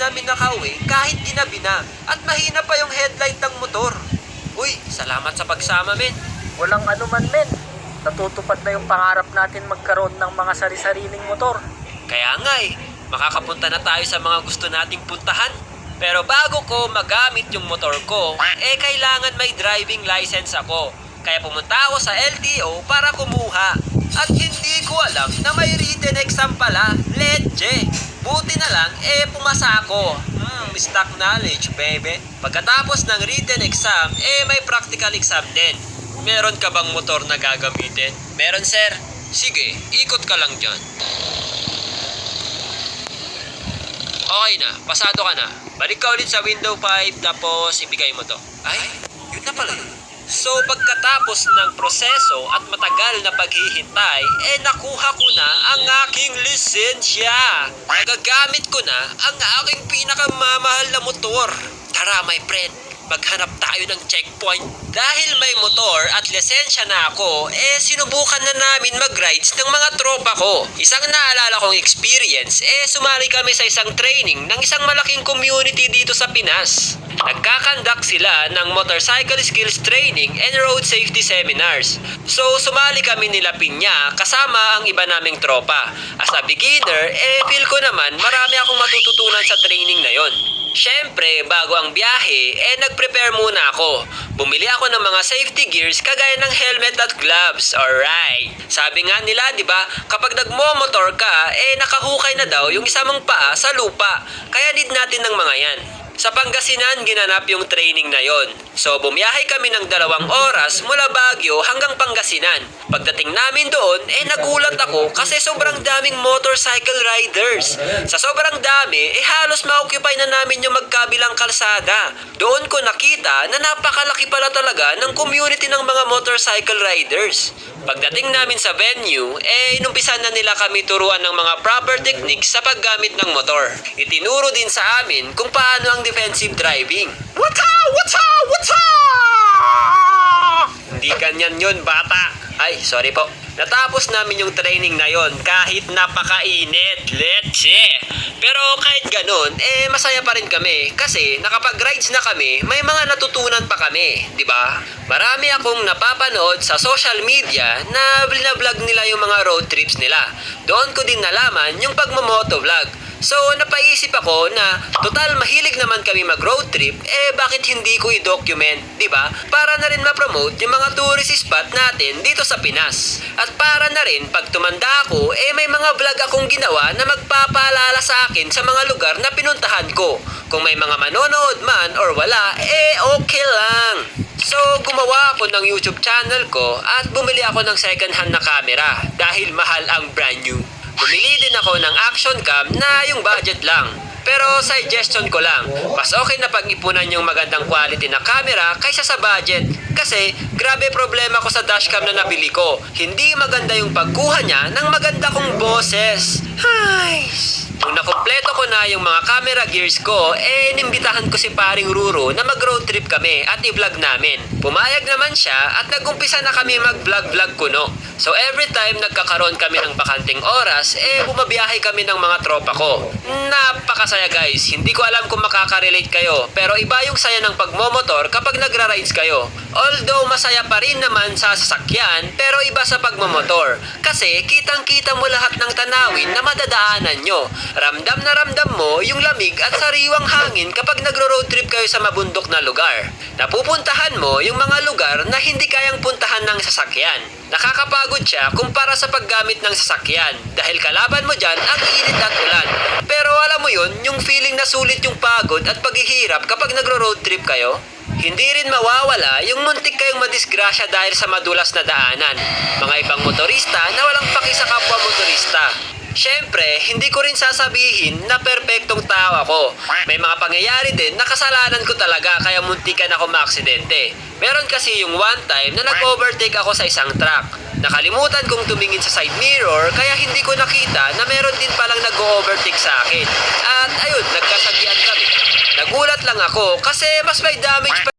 namin nakauwi kahit ginabi na at mahina pa yung headlight ng motor. Uy, salamat sa pagsama, men. Walang anuman, men. Natutupad na yung pangarap natin magkaroon ng mga sari-sariling motor. Kaya nga makakapunta na tayo sa mga gusto nating puntahan. Pero bago ko magamit yung motor ko, kailangan may driving license ako. Kaya pumunta ako sa LTO para kumuha. At hindi ko alam na may written exam pala. Leche! Buti na lang, pumasa ako. Stock knowledge, baby. Pagkatapos ng written exam, may practical exam din. Meron ka bang motor na gagamitin? Meron, sir. Sige, ikot ka lang dyan. Okay na, pasado ka na. Balik ka ulit sa window 5, tapos ibigay mo to. Ay, yun na pala yun. So pagkatapos ng proseso at matagal na paghihintay, nakuha ko na ang aking lisensya. Nagagamit ko na ang aking pinakamamahal na motor. Tara, my friend, maghanap tayo ng checkpoint. Dahil may motor at lisensya na ako, sinubukan na namin mag-rides ng mga tropa ko. Isang naalala kong experience, sumali kami sa isang training ng isang malaking community dito sa Pinas. Nagkakandak sila ng motorcycle skills training and road safety seminars. So sumali kami nila Pinya kasama ang iba naming tropa. As a beginner, feel ko naman marami akong matututunan sa training na yon. Syempre, bago ang biyahe, nag-prepare muna ako. Bumili ako ng mga safety gears kagaya ng helmet at gloves. Alright. Sabi nga nila, di ba, kapag nagmo-motor ka, nakahukay na daw yung isa mong paa sa lupa. Kaya need natin ng mga yan. Sa Pangasinan, ginanap yung training na yon. So, bumiyahe kami ng 2 oras mula Baguio hanggang Pangasinan. Pagdating namin doon, nagulat ako kasi sobrang daming motorcycle riders. Sa sobrang dami, halos ma-occupy na namin yung magkabilang kalsada. Doon ko nakita na napakalaki pala talaga ng community ng mga motorcycle riders. Pagdating namin sa venue, inumpisan na nila kami turuan ng mga proper techniques sa paggamit ng motor. Itinuro din sa amin kung paano ang defensive driving. What's Hindi ganyan yun, bata. Ay, sorry po. Natapos namin yung training na yon kahit napakainit. Leche! Pero kahit ganun, masaya pa rin kami kasi nakapag-rides na kami, may mga natutunan pa kami, di ba? Marami akong napapanood sa social media na vlog nila yung mga road trips nila. Doon ko din nalaman yung pagmamotovlog. So, napaisip ako na total mahilig naman kami mag-road trip, bakit hindi ko i-document, di ba? Para na rin ma-promote yung mga tourist spot natin dito sa Pinas. At para na rin pag tumanda ako, may mga vlog akong ginawa na magpapaalala sa akin sa mga lugar na pinuntahan ko. Kung may mga manonood man or wala, okay lang. So, gumawa ako ng YouTube channel ko at bumili ako ng second hand na camera dahil mahal ang brand new. Bumili din ako ng action cam na yung budget lang. Pero suggestion ko lang, mas okay na pag-ipunan yung magandang quality na camera kaysa sa budget. Kasi grabe problema ko sa dashcam na nabili ko. Hindi maganda yung pagkuha niya ng maganda kong boses. Hay! Nung nakumpleto ko na yung mga camera gears ko, inimbitahan ko si paring Ruro na mag-road trip kami at i-vlog namin. Pumayag naman siya at nag-umpisa na kami mag-vlog kuno. So every time nagkakaroon kami ng bakanting oras, bumabiyahe kami ng mga tropa ko. Napakasaya guys, hindi ko alam kung makaka-relate kayo, pero iba yung saya ng pagmomotor kapag nagra-rides kayo. Although masaya pa rin naman sa sasakyan, pero iba sa pagmomotor. Kasi kitang-kita mo lahat ng tanawin na madadaanan nyo. Ramdam na ramdam mo yung lamig at sariwang hangin kapag nagro-road trip kayo sa mabundok na lugar. Napupuntahan mo yung mga lugar na hindi kayang puntahan ng sasakyan. Nakakapagod siya kumpara sa paggamit ng sasakyan dahil kalaban mo dyan ang init at ulan. Pero alam mo yun, yung feeling na sulit yung pagod at paghihirap kapag nagro-road trip kayo? Hindi rin mawawala yung muntik kayong madisgrasya dahil sa madulas na daanan. Mga ibang motorista na walang paki sa kapwa motorista. Siyempre, hindi ko rin sasabihin na perpektong tao ako. May mga pangyayari din na kasalanan ko talaga kaya muntikan ako maaksidente. Meron kasi yung one time na nag-overtake ako sa isang truck. Nakalimutan kong tumingin sa side mirror kaya hindi ko nakita na meron din palang nag-overtake sa akin. At ayun, nagkasagian kami. Nagulat lang ako kasi mas may damage pa